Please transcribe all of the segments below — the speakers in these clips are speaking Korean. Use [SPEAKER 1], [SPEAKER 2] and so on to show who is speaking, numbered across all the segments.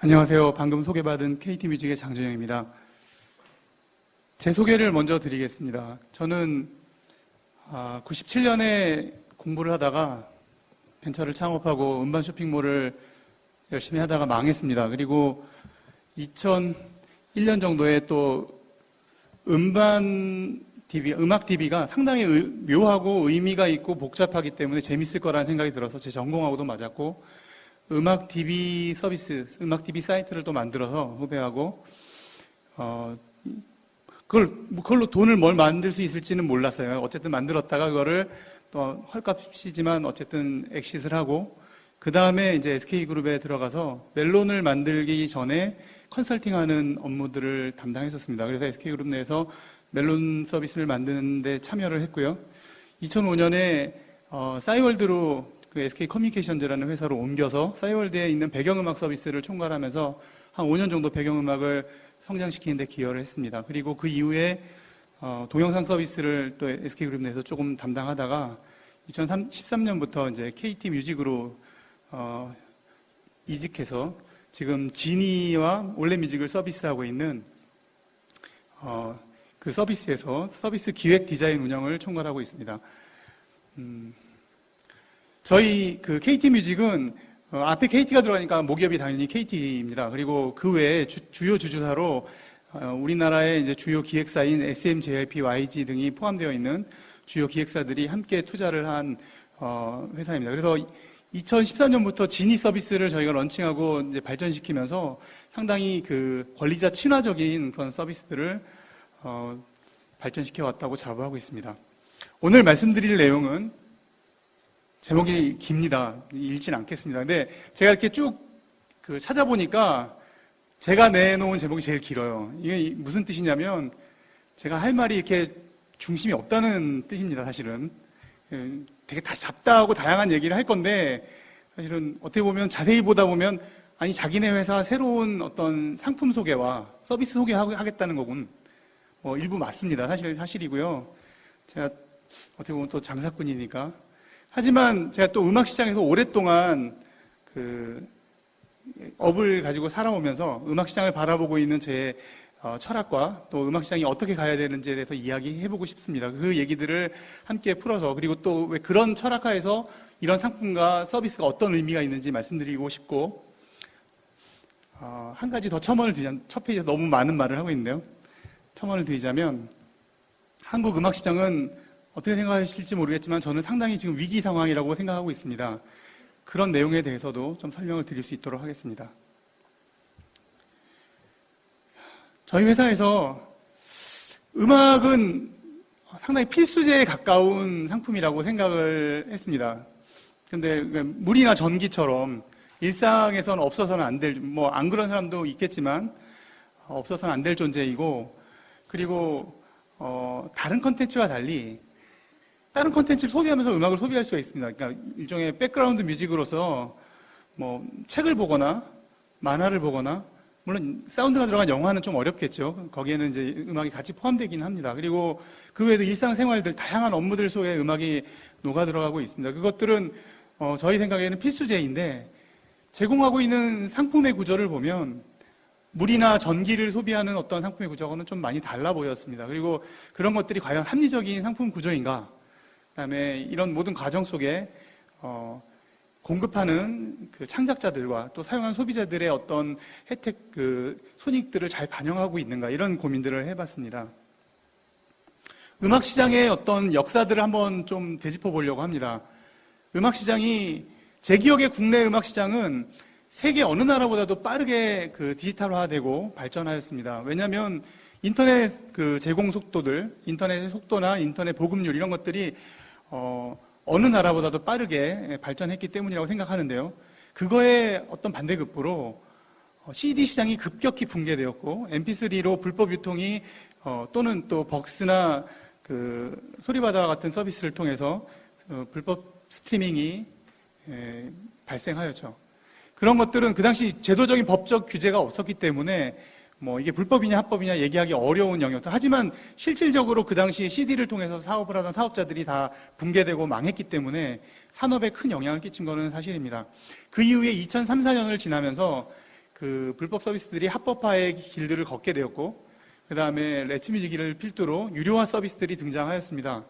[SPEAKER 1] 안녕하세요. 방금 소개받은 KT뮤직의 장준영입니다. 제 소개를 먼저 드리겠습니다. 저는 97년에 공부를 하다가 벤처를 창업하고 음반 쇼핑몰을 열심히 하다가 망했습니다. 그리고 2001년 정도에 또 음악 DB가 상당히 묘하고 의미가 있고 복잡하기 때문에 재밌을 거라는 생각이 들어서 제 전공하고도 맞았고, 음악 DB 서비스, 음악 DB 사이트를 또 만들어서 후배하고, 그걸로 돈을 뭘 만들 수 있을지는 몰랐어요. 어쨌든 만들었다가 그거를 또 헐값이지만 어쨌든 엑싯을 하고, 그 다음에 이제 SK그룹에 들어가서 멜론을 만들기 전에 컨설팅하는 업무들을 담당했었습니다. 그래서 SK그룹 내에서 멜론 서비스를 만드는 데 참여를 했고요. 2005년에 싸이월드로 그 SK 커뮤니케이션즈라는 회사로 옮겨서 싸이월드에 있는 배경음악 서비스를 총괄하면서 한 5년 정도 배경음악을 성장시키는 데 기여를 했습니다. 그리고 그 이후에 동영상 서비스를 또 SK그룹 내에서 조금 담당하다가 2013년부터 이제 KT뮤직으로 이직해서 지금 지니와 올레뮤직을 서비스하고 있는 그 서비스에서 서비스 기획 디자인 운영을 총괄하고 있습니다. 저희 그 KT뮤직은 앞에 KT가 들어가니까 모기업이 당연히 KT입니다. 그리고 그 외에 주요 주주사로 우리나라의 이제 주요 기획사인 SM, JYP, YG 등이 포함되어 있는 주요 기획사들이 함께 투자를 한 회사입니다. 그래서 2014년부터 지니 서비스를 저희가 런칭하고 이제 발전시키면서 상당히 그 권리자 친화적인 그런 서비스들을 발전시켜 왔다고 자부하고 있습니다. 오늘 말씀드릴 내용은 제목이 깁니다. 읽진 않겠습니다. 근데 제가 이렇게 쭉 찾아보니까 제가 내놓은 제목이 제일 길어요. 이게 무슨 뜻이냐면 제가 할 말이 이렇게 중심이 없다는 뜻입니다, 사실은. 되게 다 잡다하고 다양한 얘기를 할 건데 사실은 어떻게 보면 자세히 보다 보면 아니 자기네 회사 새로운 어떤 상품 소개와 서비스 소개하겠다는 거군. 일부 맞습니다. 사실이고요. 제가 어떻게 보면 또 장사꾼이니까. 하지만 제가 또 음악 시장에서 오랫동안 그 업을 가지고 살아오면서 음악 시장을 바라보고 있는 제 철학과 또 음악 시장이 어떻게 가야 되는지에 대해서 이야기해보고 싶습니다. 그 얘기들을 함께 풀어서, 그리고 또 왜 그런 철학하에서 이런 상품과 서비스가 어떤 의미가 있는지 말씀드리고 싶고, 한 가지 더 첨언을 드리자면, 첫 페이지에 너무 많은 말을 하고 있는데요. 첨언을 드리자면, 한국 음악 시장은 어떻게 생각하실지 모르겠지만 저는 상당히 지금 위기 상황이라고 생각하고 있습니다. 그런 내용에 대해서도 좀 설명을 드릴 수 있도록 하겠습니다. 저희 회사에서 음악은 상당히 필수제에 가까운 상품이라고 생각을 했습니다. 근데 물이나 전기처럼 일상에서는 없어서는 안 될, 안 그런 사람도 있겠지만 없어서는 안 될 존재이고, 그리고 다른 컨텐츠와 달리 다른 컨텐츠를 소비하면서 음악을 소비할 수가 있습니다. 그러니까 일종의 백그라운드 뮤직으로서 책을 보거나 만화를 보거나, 물론 사운드가 들어간 영화는 좀 어렵겠죠. 거기에는 이제 음악이 같이 포함되기는 합니다. 그리고 그 외에도 일상생활들, 다양한 업무들 속에 음악이 녹아 들어가고 있습니다. 그것들은 저희 생각에는 필수제인데, 제공하고 있는 상품의 구조를 보면 물이나 전기를 소비하는 어떤 상품의 구조와는 좀 많이 달라 보였습니다. 그리고 그런 것들이 과연 합리적인 상품 구조인가? 그다음에 이런 모든 과정 속에 공급하는 그 창작자들과 또 사용한 소비자들의 어떤 혜택, 손익들을 잘 반영하고 있는가, 이런 고민들을 해봤습니다. 음악 시장의 어떤 역사들을 한번 좀 되짚어 보려고 합니다. 음악 시장이, 제 기억의 국내 음악 시장은 세계 어느 나라보다도 빠르게 디지털화되고 발전하였습니다. 왜냐하면 인터넷 제공 속도들, 인터넷의 속도나 인터넷 보급률, 이런 것들이 어느 나라보다도 빠르게 발전했기 때문이라고 생각하는데요. 그거에 어떤 반대급부로 CD 시장이 급격히 붕괴되었고, MP3로 불법 유통이 또는 또 벅스나 소리바다 같은 서비스를 통해서 불법 스트리밍이 발생하였죠. 그런 것들은 그 당시 제도적인 법적 규제가 없었기 때문에 이게 불법이냐 합법이냐 얘기하기 어려운 영역들. 하지만 실질적으로 그 당시에 CD를 통해서 사업을 하던 사업자들이 다 붕괴되고 망했기 때문에 산업에 큰 영향을 끼친 것은 사실입니다. 그 이후에 2003, 4년을 지나면서 그 불법 서비스들이 합법화의 길들을 걷게 되었고, 그 다음에 레츠뮤직을 필두로 유료화 서비스들이 등장하였습니다.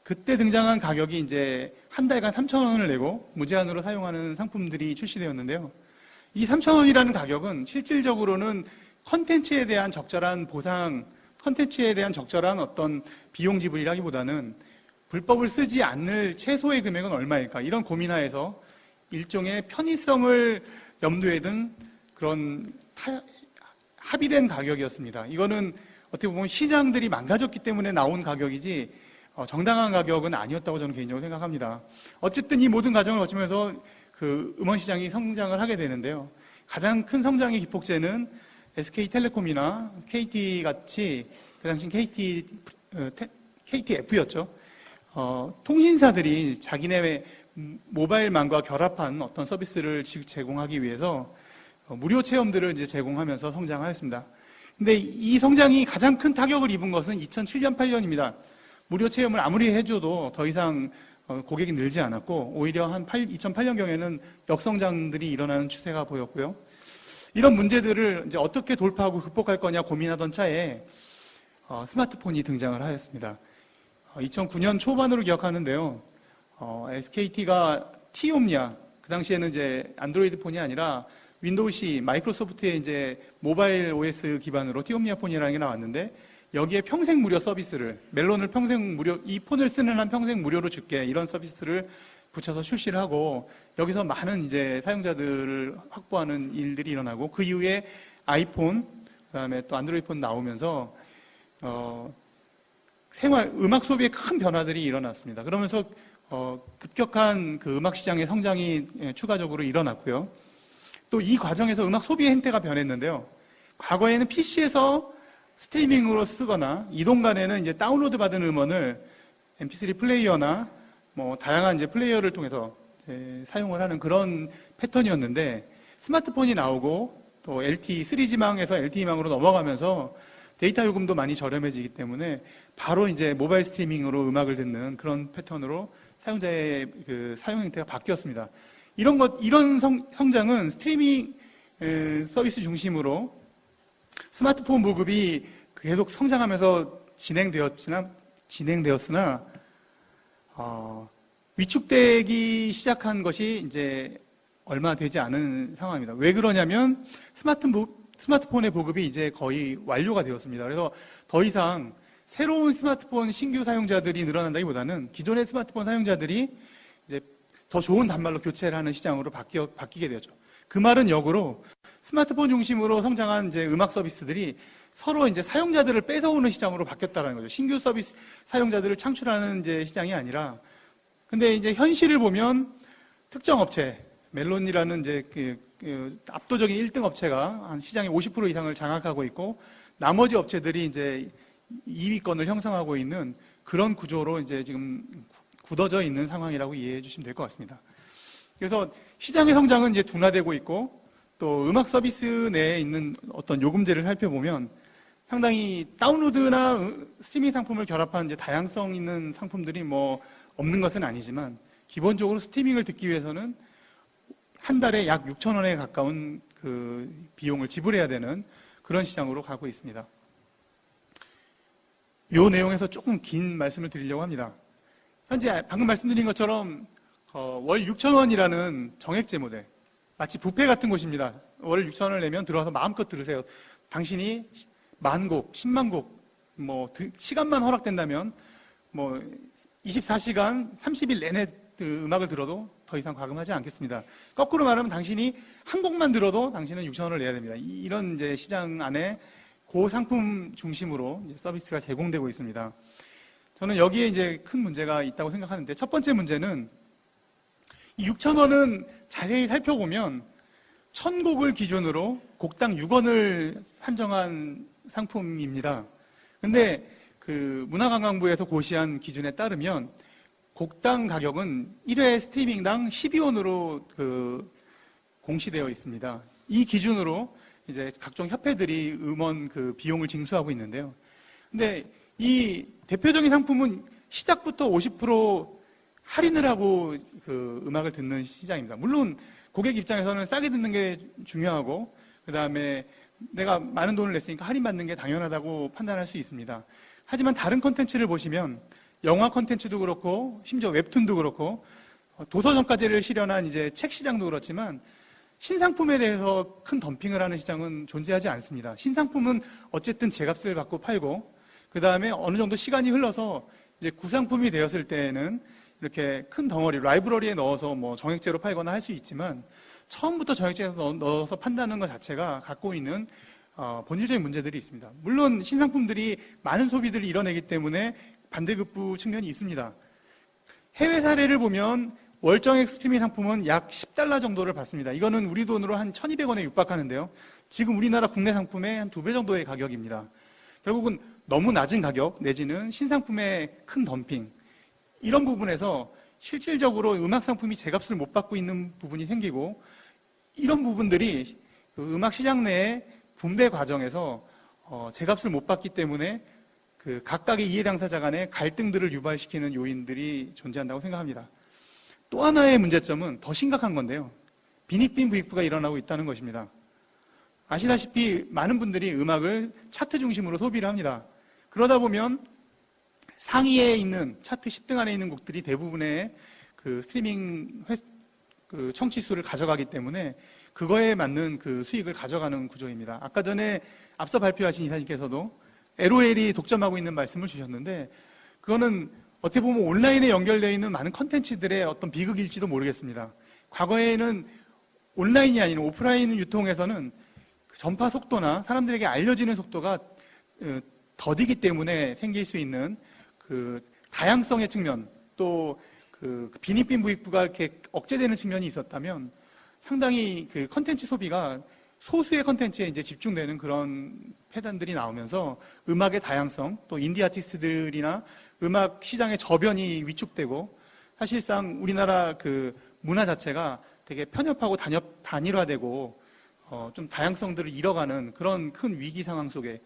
[SPEAKER 1] 그때 등장한 가격이 이제 한 달간 3,000원을 내고 무제한으로 사용하는 상품들이 출시되었는데요. 이 3,000원이라는 가격은 실질적으로는 컨텐츠에 대한 적절한 보상, 컨텐츠에 대한 적절한 어떤 비용 지불이라기보다는 불법을 쓰지 않을 최소의 금액은 얼마일까, 이런 고민하에서 일종의 편의성을 염두에 둔 그런 합의된 가격이었습니다. 이거는 어떻게 보면 시장들이 망가졌기 때문에 나온 가격이지 정당한 가격은 아니었다고 저는 개인적으로 생각합니다. 어쨌든 이 모든 과정을 거치면서 그 음원 시장이 성장을 하게 되는데요. 가장 큰 성장의 기폭제는 SK텔레콤이나 KT 같이, 그 당시 KTF였죠. 통신사들이 자기네 모바일망과 결합한 어떤 서비스를 제공하기 위해서 무료 체험들을 이제 제공하면서 성장하였습니다. 근데 이 성장이 가장 큰 타격을 입은 것은 2007년, 8년입니다. 무료 체험을 아무리 해줘도 더 이상 고객이 늘지 않았고, 오히려 한 2008년경에는 역성장들이 일어나는 추세가 보였고요. 이런 문제들을 이제 어떻게 돌파하고 극복할 거냐 고민하던 차에 스마트폰이 등장을 하였습니다. 2009년 초반으로 기억하는데요. SKT가 T옴니아, 그 당시에는 이제 안드로이드 폰이 아니라 윈도우 C, 마이크로소프트의 이제 모바일 OS 기반으로 T옴니아 폰이라는 게 나왔는데, 여기에 평생 무료 서비스를, 멜론을 평생 무료, 이 폰을 쓰는 한 평생 무료로 줄게, 이런 서비스를 붙여서 출시를 하고, 여기서 많은 이제 사용자들을 확보하는 일들이 일어나고, 그 이후에 아이폰, 그다음에 또 안드로이드 폰 나오면서 음악 소비에 큰 변화들이 일어났습니다. 그러면서 급격한 그 음악 시장의 성장이 추가적으로 일어났고요. 또 이 과정에서 음악 소비의 행태가 변했는데요. 과거에는 PC에서 스트리밍으로 쓰거나 이동 간에는 이제 다운로드 받은 음원을 MP3 플레이어나 뭐 다양한 이제 플레이어를 통해서 이제 사용을 하는 그런 패턴이었는데, 스마트폰이 나오고 또 LTE 3G망에서 LTE망으로 넘어가면서 데이터 요금도 많이 저렴해지기 때문에 바로 이제 모바일 스트리밍으로 음악을 듣는 그런 패턴으로 사용자의 그 사용 행태가 바뀌었습니다. 이런 성장은 스트리밍 서비스 중심으로 스마트폰 보급이 계속 성장하면서 진행되었으나 위축되기 시작한 것이 이제 얼마 되지 않은 상황입니다. 왜 그러냐면 스마트폰의 보급이 이제 거의 완료가 되었습니다. 그래서 더 이상 새로운 스마트폰 신규 사용자들이 늘어난다기보다는 기존의 스마트폰 사용자들이 이제 더 좋은 단말로 교체를 하는 시장으로 바뀌게 되었죠. 그 말은 역으로 스마트폰 중심으로 성장한 이제 음악 서비스들이 서로 이제 사용자들을 뺏어오는 시장으로 바뀌었다는 거죠. 신규 서비스 사용자들을 창출하는 이제 시장이 아니라. 근데 이제 현실을 보면 특정 업체, 멜론이라는 이제 압도적인 1등 업체가 한 시장의 50% 이상을 장악하고 있고, 나머지 업체들이 이제 2위권을 형성하고 있는 그런 구조로 이제 지금 굳어져 있는 상황이라고 이해해 주시면 될 것 같습니다. 그래서 시장의 성장은 이제 둔화되고 있고, 또 음악 서비스 내에 있는 어떤 요금제를 살펴보면 상당히 다운로드나 스트리밍 상품을 결합한 이제 다양성 있는 상품들이 뭐 없는 것은 아니지만, 기본적으로 스트리밍을 듣기 위해서는 한 달에 약 6,000원에 가까운 그 비용을 지불해야 되는 그런 시장으로 가고 있습니다. 이 내용에서 조금 긴 말씀을 드리려고 합니다. 현재 방금 말씀드린 것처럼 월 6,000원이라는 정액제 모델, 마치 뷔페 같은 곳입니다. 월 6,000원을 내면 들어와서 마음껏 들으세요. 당신이 10,000곡, 100,000곡, 뭐 시간만 허락된다면 뭐 24시간 30일 내내 음악을 들어도 더 이상 과금하지 않겠습니다. 거꾸로 말하면 당신이 한 곡만 들어도 당신은 6,000원을 내야 됩니다. 이런 이제 시장 안에 고상품 중심으로 이제 서비스가 제공되고 있습니다. 저는 여기에 이제 큰 문제가 있다고 생각하는데, 첫 번째 문제는 이 6,000원은 자세히 살펴보면 1,000곡을 기준으로 곡당 6원을 산정한 상품입니다. 근데 그 문화관광부에서 고시한 기준에 따르면 곡당 가격은 1회 스트리밍당 12원으로 그 공시되어 있습니다. 이 기준으로 이제 각종 협회들이 음원 그 비용을 징수하고 있는데요. 근데 이 대표적인 상품은 시작부터 50% 할인을 하고 그 음악을 듣는 시장입니다. 물론 고객 입장에서는 싸게 듣는 게 중요하고 그 다음에 내가 많은 돈을 냈으니까 할인받는 게 당연하다고 판단할 수 있습니다. 하지만 다른 콘텐츠를 보시면 영화 콘텐츠도 그렇고 심지어 웹툰도 그렇고 도서점까지를 실현한 이제 책 시장도 그렇지만 신상품에 대해서 큰 덤핑을 하는 시장은 존재하지 않습니다. 신상품은 어쨌든 제값을 받고 팔고 그 다음에 어느 정도 시간이 흘러서 이제 구상품이 되었을 때에는 이렇게 큰 덩어리 라이브러리에 넣어서 뭐 정액제로 팔거나 할 수 있지만 처음부터 정액제에서 넣어서 판다는 것 자체가 갖고 있는 본질적인 문제들이 있습니다. 물론 신상품들이 많은 소비들을 이뤄내기 때문에 반대급부 측면이 있습니다. 해외 사례를 보면 월정액 스트리밍 상품은 약 10달러 정도를 받습니다. 이거는 우리 돈으로 한 1,200원에 육박하는데요. 지금 우리나라 국내 상품의 한 2배 정도의 가격입니다. 결국은 너무 낮은 가격 내지는 신상품의 큰 덤핑 이런 부분에서 실질적으로 음악 상품이 제값을 못 받고 있는 부분이 생기고 이런 부분들이 그 음악 시장 내의 분배 과정에서 제값을 못 받기 때문에 그 각각의 이해 당사자 간의 갈등들을 유발시키는 요인들이 존재한다고 생각합니다. 또 하나의 문제점은 더 심각한 건데요. 빈익빈 부익부가 일어나고 있다는 것입니다. 아시다시피 많은 분들이 음악을 차트 중심으로 소비를 합니다. 그러다 보면 상위에 있는 차트 10등 안에 있는 곡들이 대부분의 그 스트리밍 그 청취 수를 가져가기 때문에 그거에 맞는 그 수익을 가져가는 구조입니다. 아까 전에 앞서 발표하신 이사님께서도 LOL이 독점하고 있는 말씀을 주셨는데 그거는 어떻게 보면 온라인에 연결되어 있는 많은 컨텐츠들의 어떤 비극일지도 모르겠습니다. 과거에는 온라인이 아닌 오프라인 유통에서는 그 전파 속도나 사람들에게 알려지는 속도가 더디기 때문에 생길 수 있는 그 다양성의 측면 또 그 빈익빈 부익부가 이렇게 억제되는 측면이 있었다면 상당히 그 컨텐츠 소비가 소수의 컨텐츠에 이제 집중되는 그런 패단들이 나오면서 음악의 다양성 또 인디 아티스트들이나 음악 시장의 저변이 위축되고 사실상 우리나라 그 문화 자체가 되게 편협하고 단일화되고 좀 다양성들을 잃어가는 그런 큰 위기 상황 속에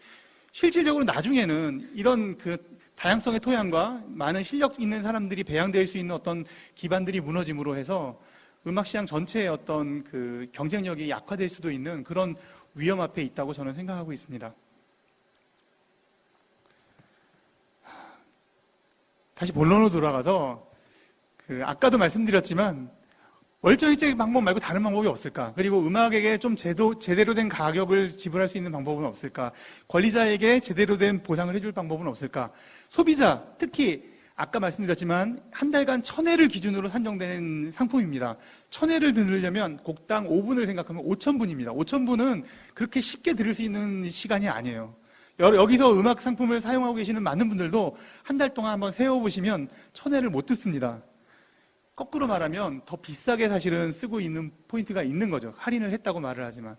[SPEAKER 1] 실질적으로 나중에는 이런 그 다양성의 토양과 많은 실력 있는 사람들이 배양될 수 있는 어떤 기반들이 무너짐으로 해서 음악 시장 전체의 어떤 그 경쟁력이 약화될 수도 있는 그런 위험 앞에 있다고 저는 생각하고 있습니다. 다시 본론으로 돌아가서 그 아까도 말씀드렸지만 월정액제 방법 말고 다른 방법이 없을까? 그리고 음악에게 좀 제대로 된 가격을 지불할 수 있는 방법은 없을까? 권리자에게 제대로 된 보상을 해줄 방법은 없을까? 소비자, 특히 아까 말씀드렸지만 한 달간 1,000회를 기준으로 산정된 상품입니다. 1,000회를 들으려면 곡당 5분을 생각하면 5,000분입니다. 5,000분은 그렇게 쉽게 들을 수 있는 시간이 아니에요. 여기서 음악 상품을 사용하고 계시는 많은 분들도 한 달 동안 한번 세워보시면 1,000회를 못 듣습니다. 거꾸로 말하면 더 비싸게 사실은 쓰고 있는 포인트가 있는 거죠. 할인을 했다고 말을 하지만.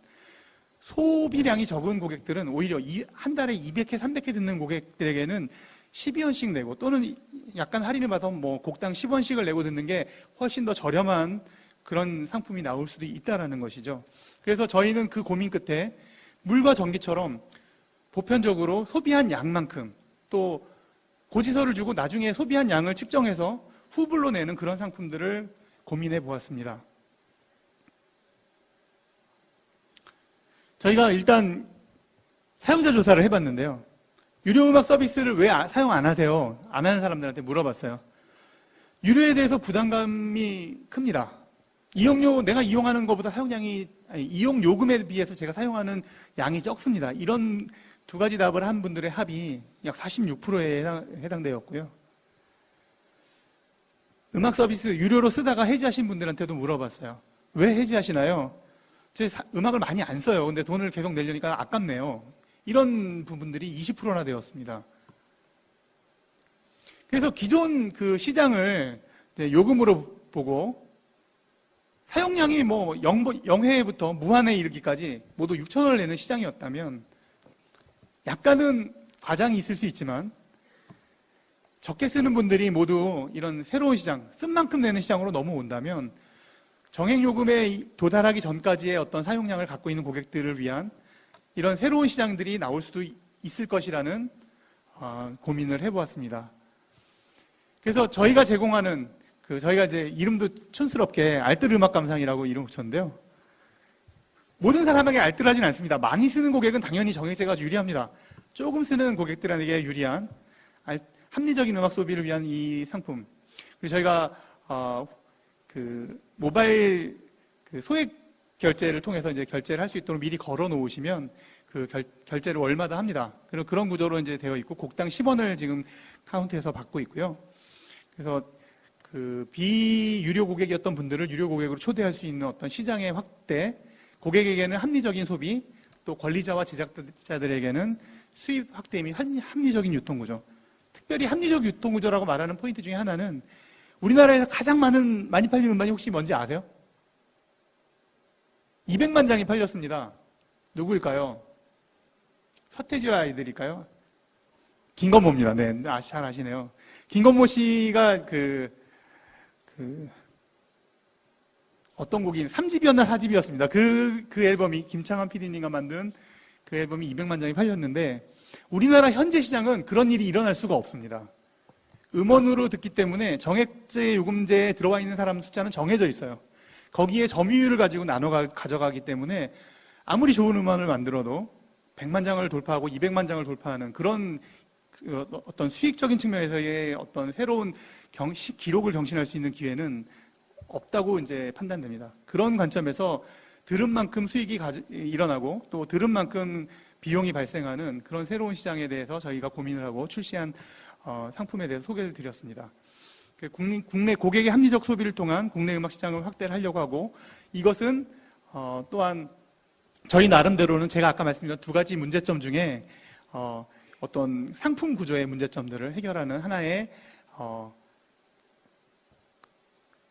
[SPEAKER 1] 소비량이 적은 고객들은 오히려 한 달에 200회, 300회 듣는 고객들에게는 12원씩 내고 또는 약간 할인을 받아서 뭐 곡당 10원씩을 내고 듣는 게 훨씬 더 저렴한 그런 상품이 나올 수도 있다라는 것이죠. 그래서 저희는 그 고민 끝에 물과 전기처럼 보편적으로 소비한 양만큼 또 고지서를 주고 나중에 소비한 양을 측정해서 후불로 내는 그런 상품들을 고민해 보았습니다. 저희가 일단 사용자 조사를 해봤는데요. 유료 음악 서비스를 왜 사용 안 하세요? 안 하는 사람들한테 물어봤어요. 유료에 대해서 부담감이 큽니다. 이용료, 내가 이용하는 것보다 이용 요금에 비해서 제가 사용하는 양이 적습니다. 이런 두 가지 답을 한 분들의 합이 약 46%에 해당되었고요. 음악 서비스 유료로 쓰다가 해지하신 분들한테도 물어봤어요. 왜 해지하시나요? 제 음악을 많이 안 써요. 근데 돈을 계속 내려니까 아깝네요. 이런 부분들이 20%나 되었습니다. 그래서 기존 그 시장을 이제 요금으로 보고 사용량이 뭐 0회부터 무한에 이르기까지 모두 6,000원을 내는 시장이었다면 약간은 과장이 있을 수 있지만 적게 쓰는 분들이 모두 이런 새로운 시장, 쓴 만큼 내는 시장으로 넘어온다면 정액요금에 도달하기 전까지의 어떤 사용량을 갖고 있는 고객들을 위한 이런 새로운 시장들이 나올 수도 있을 것이라는 고민을 해보았습니다. 그래서 저희가 제공하는 저희가 이제 이름도 촌스럽게 알뜰 음악 감상이라고 이름 붙였는데요. 모든 사람에게 알뜰하진 않습니다. 많이 쓰는 고객은 당연히 정액제가 유리합니다. 조금 쓰는 고객들에게 유리한 합리적인 음악 소비를 위한 이 상품. 그리고 저희가 모바일 소액 결제를 통해서 이제 결제를 할 수 있도록 미리 걸어 놓으시면 그 결제를 월마다 합니다. 그리고 그런 구조로 이제 되어 있고 곡당 10원을 지금 카운트해서 받고 있고요. 그래서 그 비유료 고객이었던 분들을 유료 고객으로 초대할 수 있는 어떤 시장의 확대, 고객에게는 합리적인 소비, 또 권리자와 제작자들에게는 수입 확대 및 합리적인 유통구조. 특별히 합리적 유통구조라고 말하는 포인트 중에 하나는 우리나라에서 가장 많이 팔리는 음반이 혹시 뭔지 아세요? 200만 장이 팔렸습니다. 누구일까요? 서태지와 아이들일까요? 김건모입니다. 네, 잘 아시네요. 김건모 씨가 어떤 곡이 3집이었나 4집이었습니다. 그 앨범이 김창완 PD님과 만든 그 앨범이 200만 장이 팔렸는데 우리나라 현재 시장은 그런 일이 일어날 수가 없습니다. 음원으로 듣기 때문에 정액제, 요금제에 들어와 있는 사람 숫자는 정해져 있어요. 거기에 점유율을 가지고 가져가기 때문에 아무리 좋은 음원을 만들어도 100만 장을 돌파하고 200만 장을 돌파하는 그런 어떤 수익적인 측면에서의 어떤 새로운 기록을 경신할 수 있는 기회는 없다고 이제 판단됩니다. 그런 관점에서 들은 만큼 수익이 일어나고 또 들은 만큼 비용이 발생하는 그런 새로운 시장에 대해서 저희가 고민을 하고 출시한 상품에 대해서 소개를 드렸습니다. 국내 고객의 합리적 소비를 통한 국내 음악 시장을 확대를 하려고 하고 이것은 또한 저희 나름대로는 제가 아까 말씀드린 두 가지 문제점 중에 어떤 상품 구조의 문제점들을 해결하는 하나의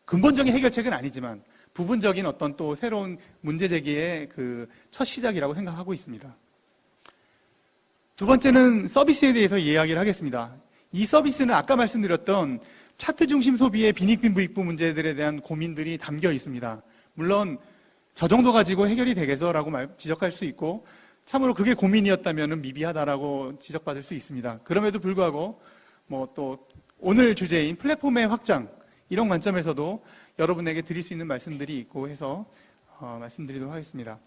[SPEAKER 1] 근본적인 해결책은 아니지만 부분적인 어떤 또 새로운 문제 제기의 그 첫 시작이라고 생각하고 있습니다. 두 번째는 서비스에 대해서 이야기를 하겠습니다. 이 서비스는 아까 말씀드렸던 차트 중심 소비의 빈익빈부익부 문제들에 대한 고민들이 담겨 있습니다. 물론 저 정도 가지고 해결이 되겠어라고 지적할 수 있고 참으로 그게 고민이었다면 미비하다라고 지적받을 수 있습니다. 그럼에도 불구하고 또 오늘 주제인 플랫폼의 확장 이런 관점에서도 여러분에게 드릴 수 있는 말씀들이 있고 해서 말씀드리도록 하겠습니다.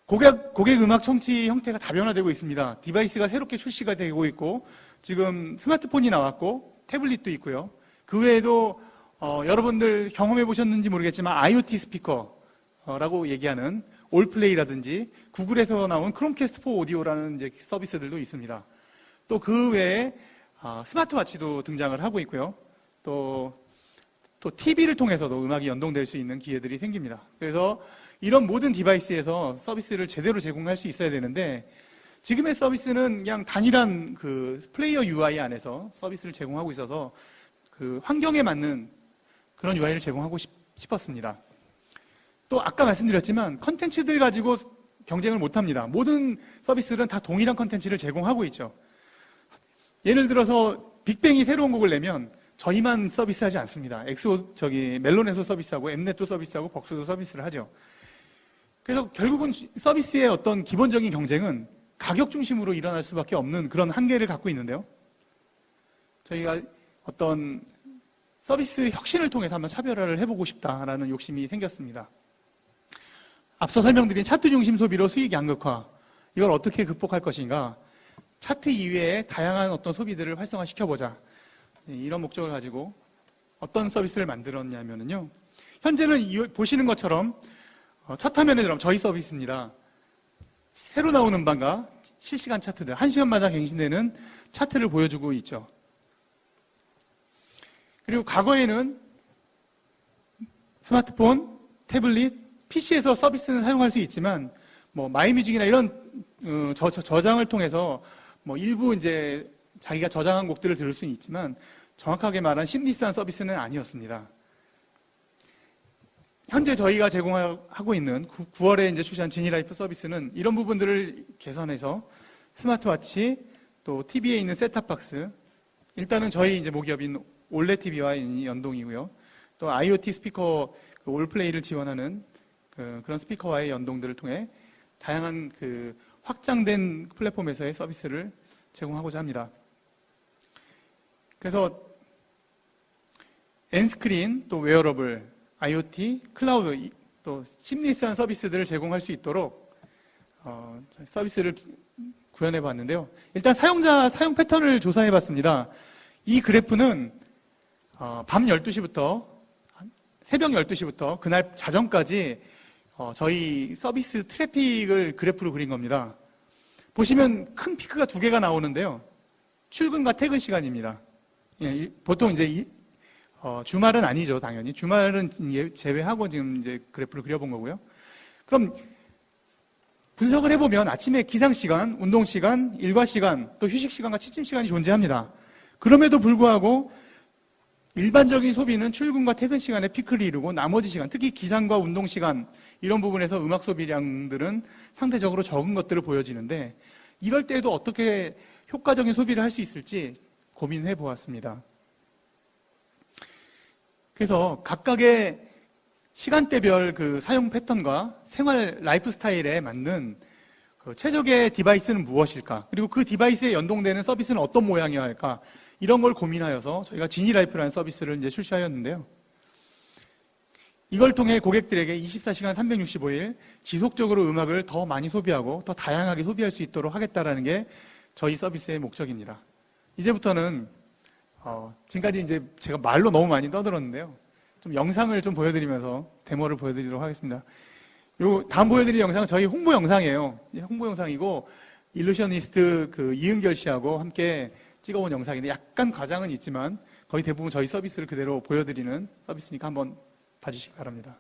[SPEAKER 1] 고객 음악 청취 형태가 다변화되고 있습니다. 디바이스가 새롭게 출시가 되고 있고 지금 스마트폰이 나왔고 태블릿도 있고요. 그 외에도 여러분들 경험해 보셨는지 모르겠지만 IoT 스피커라고 얘기하는 올플레이라든지 구글에서 나온 크롬캐스트 4 오디오라는 이제 서비스들도 있습니다. 또 그 외에 스마트워치도 등장을 하고 있고요. 또 TV를 통해서도 음악이 연동될 수 있는 기회들이 생깁니다. 그래서 이런 모든 디바이스에서 서비스를 제대로 제공할 수 있어야 되는데 지금의 서비스는 그냥 단일한 그 플레이어 UI 안에서 서비스를 제공하고 있어서 그 환경에 맞는 그런 UI를 제공하고 싶었습니다. 또 아까 말씀드렸지만 컨텐츠들 가지고 경쟁을 못합니다. 모든 서비스들은 다 동일한 컨텐츠를 제공하고 있죠. 예를 들어서 빅뱅이 새로운 곡을 내면 저희만 서비스하지 않습니다. 멜론에서 서비스하고 엠넷도 서비스하고 벅스도 서비스를 하죠. 그래서 결국은 서비스의 어떤 기본적인 경쟁은 가격 중심으로 일어날 수밖에 없는 그런 한계를 갖고 있는데요. 저희가 어떤 서비스 혁신을 통해서 한번 차별화를 해보고 싶다라는 욕심이 생겼습니다. 앞서 설명드린 차트 중심 소비로 수익 양극화, 이걸 어떻게 극복할 것인가, 차트 이외에 다양한 어떤 소비들을 활성화시켜보자, 이런 목적을 가지고 어떤 서비스를 만들었냐면요. 현재는 보시는 것처럼 첫 화면에 들어가면 저희 서비스입니다. 새로 나오는 음반과 실시간 차트들, 1시간마다 갱신되는 차트를 보여주고 있죠. 그리고 과거에는 스마트폰, 태블릿, PC에서 서비스는 사용할 수 있지만 마이뮤직이나 이런 저장을 통해서 일부 이제 자기가 저장한 곡들을 들을 수는 있지만 정확하게 말한 심리스한 서비스는 아니었습니다. 현재 저희가 제공하고 있는 9월에 이제 출시한 지니라이프 서비스는 이런 부분들을 개선해서 스마트워치, 또 TV에 있는 셋탑박스, 일단은 저희 이제 모기업인 올레 TV와 연동이고요. 또 IoT 스피커 올플레이를 지원하는 그런 스피커와의 연동들을 통해 다양한 확장된 플랫폼에서의 서비스를 제공하고자 합니다. 그래서 엔스크린, 또 웨어러블, IoT, 클라우드, 또 심리스한 서비스들을 제공할 수 있도록 서비스를 구현해 봤는데요. 일단 사용자 사용 패턴을 조사해 봤습니다. 이 그래프는 밤 12시부터 새벽 12시부터 그날 자정까지 저희 서비스 트래픽을 그래프로 그린 겁니다. 보시면 큰 피크가 두 개가 나오는데요. 출근과 퇴근 시간입니다. 예, 보통 이제 주말은 아니죠, 당연히. 주말은 제외하고 지금 이제 그래프를 그려본 거고요. 그럼 분석을 해보면 아침에 기상시간, 운동시간, 일과시간, 또 휴식시간과 취침시간이 존재합니다. 그럼에도 불구하고 일반적인 소비는 출근과 퇴근 시간에 피크를 이루고 나머지 시간, 특히 기상과 운동시간 이런 부분에서 음악 소비량들은 상대적으로 적은 것들을 보여지는데 이럴 때에도 어떻게 효과적인 소비를 할 수 있을지 고민해 보았습니다. 그래서 각각의 시간대별 그 사용 패턴과 생활 라이프 스타일에 맞는 그 최적의 디바이스는 무엇일까? 그리고 그 디바이스에 연동되는 서비스는 어떤 모양이어야 할까? 이런 걸 고민하여서 저희가 지니라이프라는 서비스를 이제 출시하였는데요. 이걸 통해 고객들에게 24시간 365일 지속적으로 음악을 더 많이 소비하고 더 다양하게 소비할 수 있도록 하겠다라는 게 저희 서비스의 목적입니다. 이제부터는 지금까지 이제 제가 말로 너무 많이 떠들었는데요. 좀 영상을 좀 보여드리면서 데모를 보여드리도록 하겠습니다. 요 다음 보여드릴 영상은 저희 홍보 영상이에요. 홍보 영상이고 일루셔니스트 그 이은결 씨하고 함께 찍어본 영상인데 약간 과장은 있지만 거의 대부분 저희 서비스를 그대로 보여드리는 서비스니까 한번 봐주시기 바랍니다.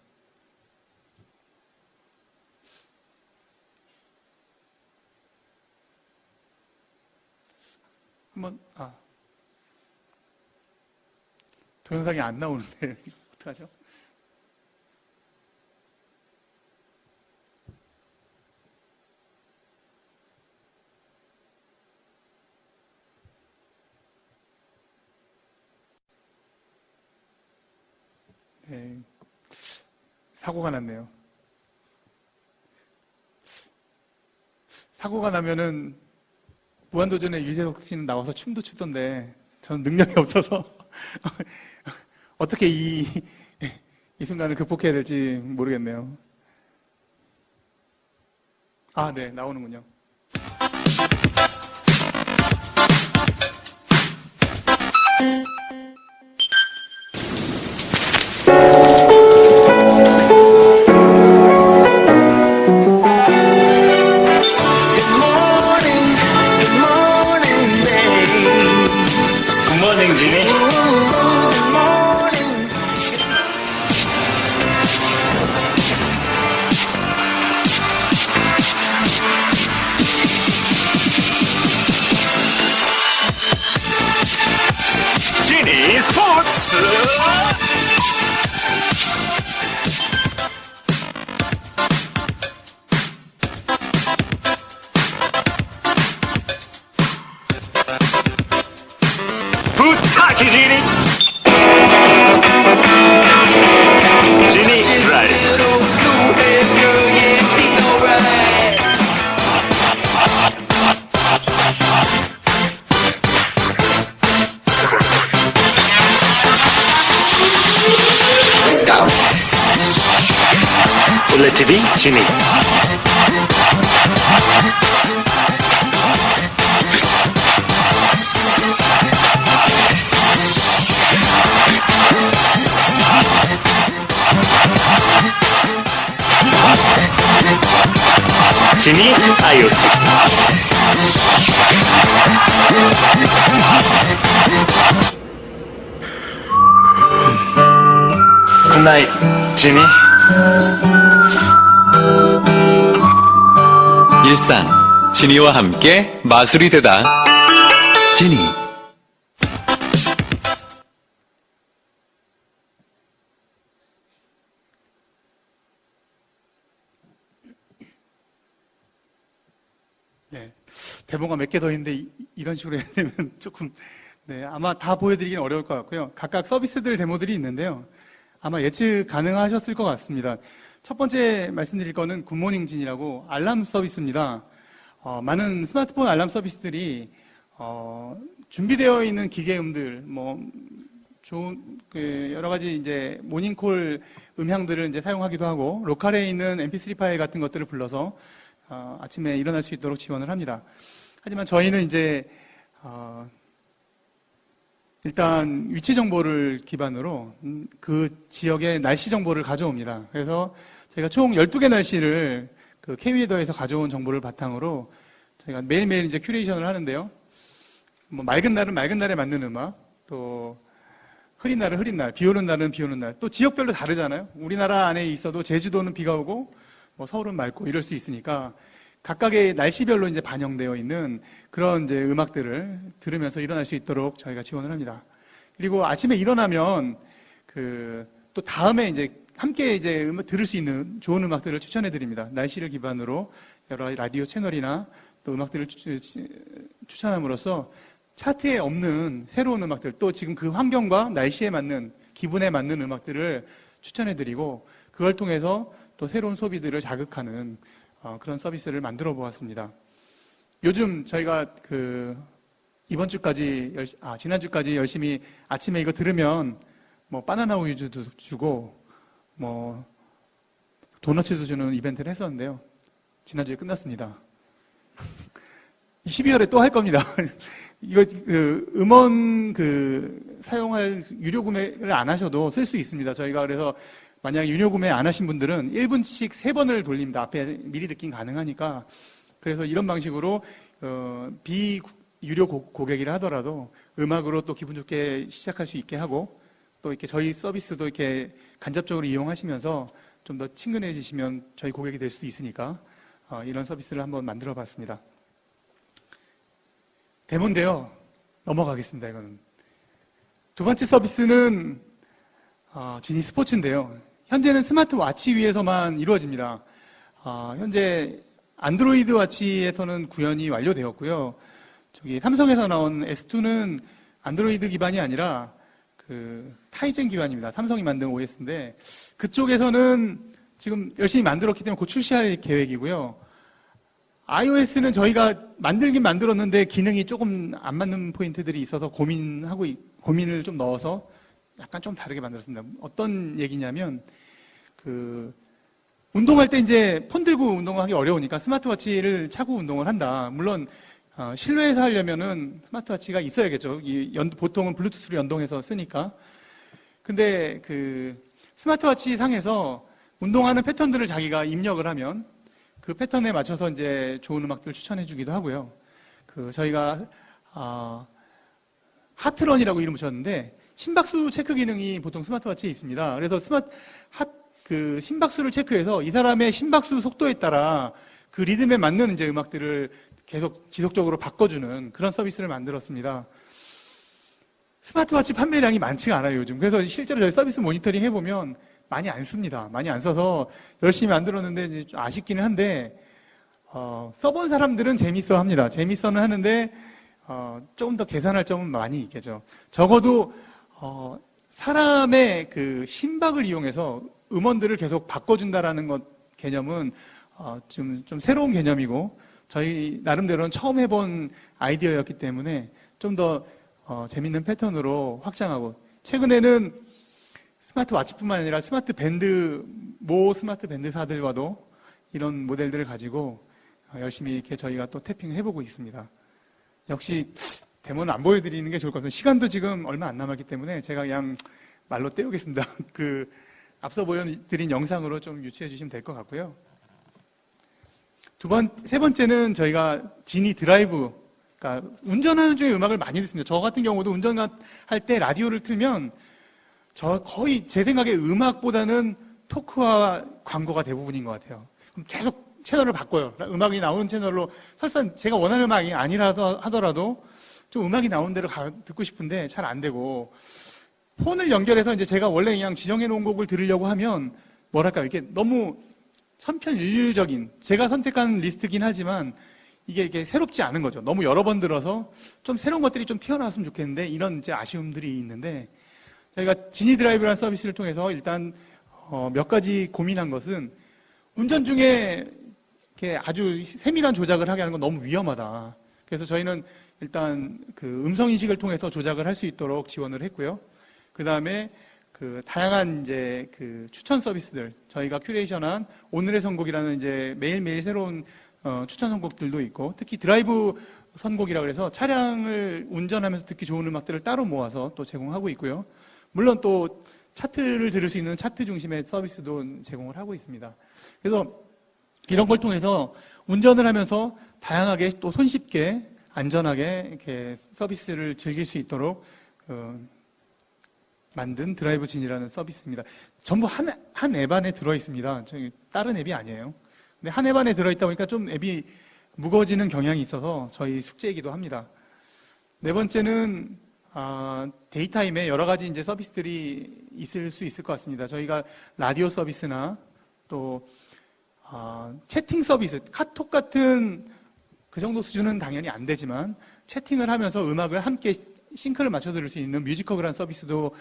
[SPEAKER 1] 한번 동영상이 안 나오는데 어떡하죠? 네, 사고가 났네요. 사고가 나면은 무한도전에 유재석 씨는 나와서 춤도 추던데 저는 능력이 없어서 어떻게 이 순간을 극복해야 될지 모르겠네요. 네, 나오는군요.
[SPEAKER 2] 지니 스포츠 부탁해 지니 지니 드라이브 올레TV 지니 지니 IoT 굿나잇 지니
[SPEAKER 3] 일상 지니와 함께 마술이 되다. 지니.
[SPEAKER 1] 네, 데모가 몇 개 더 있는데 이런 식으로 해야 되면 조금 아마 다 보여드리긴 어려울 것 같고요. 각각 서비스들 데모들이 있는데요. 아마 예측 가능하셨을 것 같습니다. 첫 번째 말씀드릴 거는 굿모닝 진이라고 알람 서비스입니다. 많은 스마트폰 알람 서비스들이 준비되어 있는 기계음들, 좋은 여러 가지 이제 모닝콜 음향들을 이제 사용하기도 하고 로컬에 있는 MP3 파일 같은 것들을 불러서 아침에 일어날 수 있도록 지원을 합니다. 하지만 저희는 이제 일단 위치 정보를 기반으로 그 지역의 날씨 정보를 가져옵니다. 그래서 저희가 총 12개 날씨를 그 K웨더에서 가져온 정보를 바탕으로 저희가 매일매일 이제 큐레이션을 하는데요. 뭐 맑은 날은 맑은 날에 맞는 음악, 또 흐린 날은 흐린 날, 비 오는 날은 비 오는 날, 또 지역별로 다르잖아요. 우리나라 안에 있어도 제주도는 비가 오고, 뭐 서울은 맑고 이럴 수 있으니까 각각의 날씨별로 이제 반영되어 있는 그런 이제 음악들을 들으면서 일어날 수 있도록 저희가 지원을 합니다. 그리고 아침에 일어나면 또 다음에 이제 함께 이제 들을 수 있는 좋은 음악들을 추천해 드립니다. 날씨를 기반으로 여러 라디오 채널이나 또 음악들을 추천함으로써 차트에 없는 새로운 음악들, 또 지금 그 환경과 날씨에 맞는, 기분에 맞는 음악들을 추천해드리고, 그걸 통해서 또 새로운 소비들을 자극하는 그런 서비스를 만들어 보았습니다. 요즘 저희가 이번 주까지, 지난주까지 열심히 아침에 이거 들으면 뭐 바나나 우유도 주고, 뭐 도너츠도 주는 이벤트를 했었는데요. 지난주에 끝났습니다. 12월에 또 할 겁니다. 이거 음원 사용할 유료 구매를 안 하셔도 쓸 수 있습니다. 저희가 그래서 만약 유료 구매 안 하신 분들은 1분씩 3번을 돌립니다. 앞에 미리 듣긴 가능하니까. 그래서 이런 방식으로 비유료 고객이라 하더라도 음악으로 또 기분 좋게 시작할 수 있게 하고, 또 이렇게 저희 서비스도 이렇게 간접적으로 이용하시면서 좀 더 친근해지시면 저희 고객이 될 수도 있으니까 이런 서비스를 한번 만들어 봤습니다. 데모인데요. 넘어가겠습니다. 이거는. 두 번째 서비스는 지니 스포츠인데요. 현재는 스마트워치 위에서만 이루어집니다. 현재 안드로이드 워치에서는 구현이 완료되었고요. 삼성에서 나온 S2는 안드로이드 기반이 아니라 타이젠 기반입니다. 삼성이 만든 OS인데 그쪽에서는 지금 열심히 만들었기 때문에 곧 출시할 계획이고요. iOS는 저희가 만들긴 만들었는데 기능이 조금 안 맞는 포인트들이 있어서 고민을 좀 넣어서 약간 좀 다르게 만들었습니다. 어떤 얘기냐면, 운동할 때 이제 폰 들고 운동하기 어려우니까 스마트워치를 차고 운동을 한다. 물론, 실내에서 하려면은 스마트워치가 있어야겠죠. 보통은 블루투스로 연동해서 쓰니까. 근데 스마트워치 상에서 운동하는 패턴들을 자기가 입력을 하면 그 패턴에 맞춰서 이제 좋은 음악들을 추천해 주기도 하고요. 저희가, 하트런이라고 이름 붙였는데, 심박수 체크 기능이 보통 스마트워치에 있습니다. 그래서 심박수를 체크해서 이 사람의 심박수 속도에 따라 그 리듬에 맞는 이제 음악들을 계속 지속적으로 바꿔주는 그런 서비스를 만들었습니다. 스마트워치 판매량이 많지가 않아요, 요즘. 그래서 실제로 저희 서비스 모니터링 해보면 많이 안 씁니다. 많이 안 써서 열심히 만들었는데 이제 좀 아쉽기는 한데, 써본 사람들은 재밌어 합니다. 재밌어는 하는데, 조금 더 개선할 점은 많이 있겠죠. 적어도, 사람의 심박을 이용해서 음원들을 계속 바꿔준다라는 개념은, 좀 새로운 개념이고, 저희 나름대로는 처음 해본 아이디어였기 때문에 좀 더, 재밌는 패턴으로 확장하고, 최근에는 스마트워치뿐만 아니라 스마트 밴드사들과도 이런 모델들을 가지고 열심히 이렇게 저희가 또 태핑을 해보고 있습니다. 역시 데모는 안 보여드리는 게 좋을 것 같아요. 시간도 지금 얼마 안 남았기 때문에 제가 그냥 말로 때우겠습니다. 앞서 보여드린 영상으로 좀 유추해 주시면 될 것 같고요. 세 번째는 저희가 지니 드라이브, 그러니까 운전하는 중에 음악을 많이 듣습니다. 저 같은 경우도 운전할 때 라디오를 틀면 거의 제 생각에 음악보다는 토크와 광고가 대부분인 것 같아요. 그럼 계속 채널을 바꿔요. 음악이 나오는 채널로, 설사 제가 원하는 음악이 아니라도 하더라도 좀 음악이 나오는 대로 듣고 싶은데 잘 안 되고, 폰을 연결해서 이제 제가 원래 그냥 지정해 놓은 곡을 들으려고 하면 뭐랄까요, 이렇게 너무 천편일률적인, 제가 선택한 리스트긴 하지만 이게 새롭지 않은 거죠. 너무 여러 번 들어서 좀 새로운 것들이 좀 튀어나왔으면 좋겠는데 이런 이제 아쉬움들이 있는데, 저희가 지니 드라이브라는 서비스를 통해서 일단 몇 가지 고민한 것은, 운전 중에 이렇게 아주 세밀한 조작을 하게 하는 건 너무 위험하다. 그래서 저희는 일단 음성 인식을 통해서 조작을 할 수 있도록 지원을 했고요. 그다음에 그 다양한 이제 그 추천 서비스들, 저희가 큐레이션한 오늘의 선곡이라는 이제 매일매일 새로운 추천 선곡들도 있고, 특히 드라이브 선곡이라고 해서 차량을 운전하면서 듣기 좋은 음악들을 따로 모아서 또 제공하고 있고요. 물론 또 차트를 들을 수 있는 차트 중심의 서비스도 제공을 하고 있습니다. 그래서 이런 걸 통해서 운전을 하면서 다양하게 또 손쉽게 안전하게 이렇게 서비스를 즐길 수 있도록 만든 드라이브 진이라는 서비스입니다. 전부 한 앱 안에 들어있습니다. 저희 다른 앱이 아니에요. 근데 한 앱 안에 들어있다 보니까 좀 앱이 무거워지는 경향이 있어서 저희 숙제이기도 합니다. 네 번째는 데이타임에 여러 가지 이제 서비스들이 있을 수 있을 것 같습니다. 저희가 라디오 서비스나 또 채팅 서비스, 카톡 같은 그 정도 수준은 당연히 안 되지만 채팅을 하면서 음악을 함께 싱크를 맞춰 들을 수 있는 뮤직허브라는 서비스도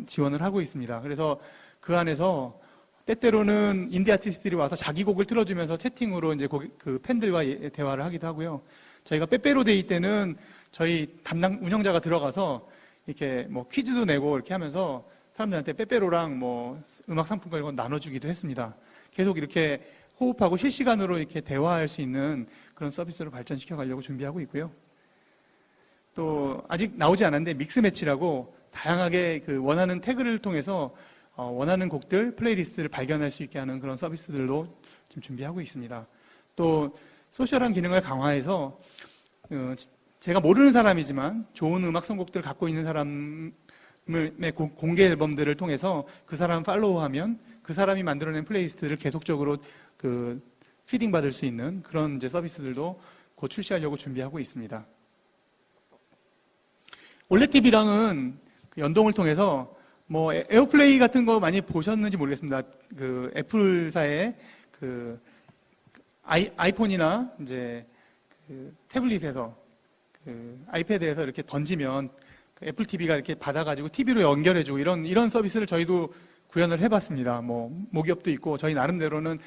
[SPEAKER 1] 지원을 하고 있습니다. 그래서 그 안에서 때때로는 인디 아티스트들이 와서 자기 곡을 틀어주면서 채팅으로 이제 그 팬들과 대화를 하기도 하고요. 저희가 빼빼로데이 때는 저희 담당 운영자가 들어가서 이렇게 뭐 퀴즈도 내고 이렇게 하면서 사람들한테 빼빼로랑 뭐 음악 상품권 이런 거 나눠주기도 했습니다. 계속 이렇게 호흡하고 실시간으로 이렇게 대화할 수 있는 그런 서비스로 발전시켜 가려고 준비하고 있고요. 또 아직 나오지 않았는데 믹스매치라고 다양하게 그 원하는 태그를 통해서 원하는 곡들, 플레이리스트를 발견할 수 있게 하는 그런 서비스들도 지금 준비하고 있습니다. 또 소셜한 기능을 강화해서 제가 모르는 사람이지만 좋은 음악 선곡들을 갖고 있는 사람의 공개 앨범들을 통해서 그 사람 팔로우하면 그 사람이 만들어낸 플레이리스트를 계속적으로 그 피딩 받을 수 있는 그런 이제 서비스들도 곧 출시하려고 준비하고 있습니다. 올레 TV랑은 연동을 통해서 뭐 에어플레이 같은 거 많이 보셨는지 모르겠습니다. 그 애플사의 그 아이폰이나 이제 그 태블릿에서 그 아이패드에서 이렇게 던지면 그 애플 TV가 이렇게 받아가지고 TV로 연결해주고 이런 서비스를 저희도 구현을 해봤습니다. 뭐 모기업도 있고 저희 나름대로는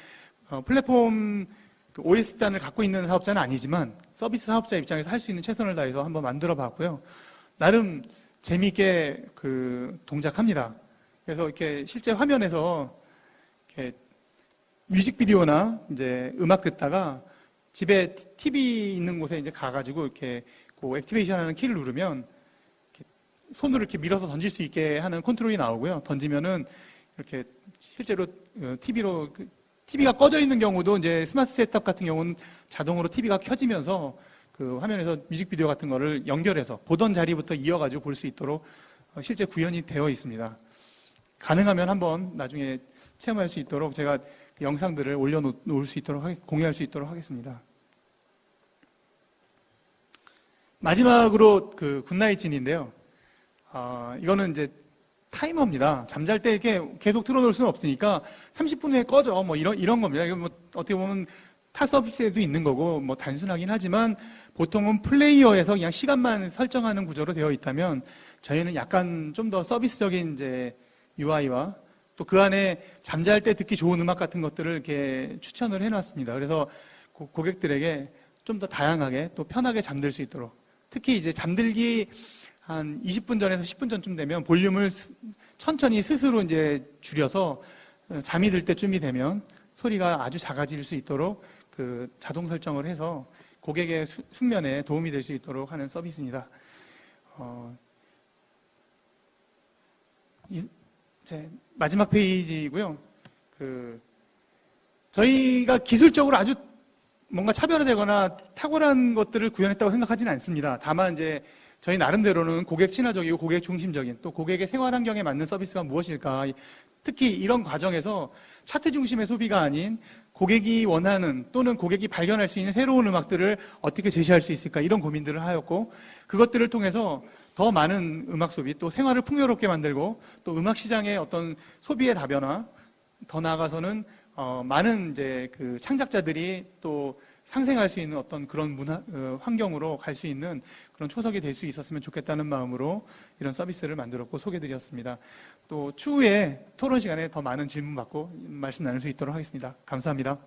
[SPEAKER 1] 플랫폼 그 OS단을 갖고 있는 사업자는 아니지만 서비스 사업자 입장에서 할 수 있는 최선을 다해서 한번 만들어봤고요. 나름 재미있게 그 동작합니다. 그래서 이렇게 실제 화면에서 이렇게 뮤직비디오나 이제 음악 듣다가 집에 TV 있는 곳에 이제 가가지고 이렇게 그 액티베이션하는 키를 누르면 이렇게 손으로 이렇게 밀어서 던질 수 있게 하는 컨트롤이 나오고요. 던지면은 이렇게 실제로 TV가 꺼져 있는 경우도 이제 스마트 셋탑 같은 경우는 자동으로 TV가 켜지면서 그 화면에서 뮤직비디오 같은 거를 연결해서 보던 자리부터 이어가지고 볼 수 있도록 실제 구현이 되어 있습니다. 가능하면 한번 나중에 체험할 수 있도록 제가 그 영상들을 올려놓을 수 있도록 공유할 수 있도록 하겠습니다. 마지막으로 그 굿나잇 진인데요. 이거는 이제 타이머입니다. 잠잘 때 이렇게 계속 틀어놓을 수는 없으니까 30분 후에 꺼져 뭐 이런 겁니다. 이거 뭐 어떻게 보면 타 서비스에도 있는 거고 뭐 단순하긴 하지만 보통은 플레이어에서 그냥 시간만 설정하는 구조로 되어 있다면 저희는 약간 좀 더 서비스적인 이제 UI와 또 그 안에 잠잘 때 듣기 좋은 음악 같은 것들을 이렇게 추천을 해놨습니다. 그래서 고객들에게 좀 더 다양하게 또 편하게 잠들 수 있도록 특히 이제 잠들기 한 20분 전에서 10분 전쯤 되면 볼륨을 천천히 스스로 이제 줄여서 잠이 들 때쯤이 되면 소리가 아주 작아질 수 있도록 그 자동 설정을 해서 고객의 숙면에 도움이 될 수 있도록 하는 서비스입니다. 제 마지막 페이지고요. 저희가 기술적으로 아주 뭔가 차별화되거나 탁월한 것들을 구현했다고 생각하지는 않습니다. 다만 이제 저희 나름대로는 고객 친화적이고 고객 중심적인 또 고객의 생활 환경에 맞는 서비스가 무엇일까. 특히 이런 과정에서 차트 중심의 소비가 아닌 고객이 원하는 또는 고객이 발견할 수 있는 새로운 음악들을 어떻게 제시할 수 있을까 이런 고민들을 하였고 그것들을 통해서 더 많은 음악 소비 또 생활을 풍요롭게 만들고 또 음악 시장의 어떤 소비의 다변화 더 나아가서는 많은 이제 그 창작자들이 또 상생할 수 있는 어떤 그런 환경으로 갈 수 있는 그런 초석이 될 수 있었으면 좋겠다는 마음으로 이런 서비스를 만들었고 소개드렸습니다. 또 추후에 토론 시간에 더 많은 질문 받고 말씀 나눌 수 있도록 하겠습니다. 감사합니다.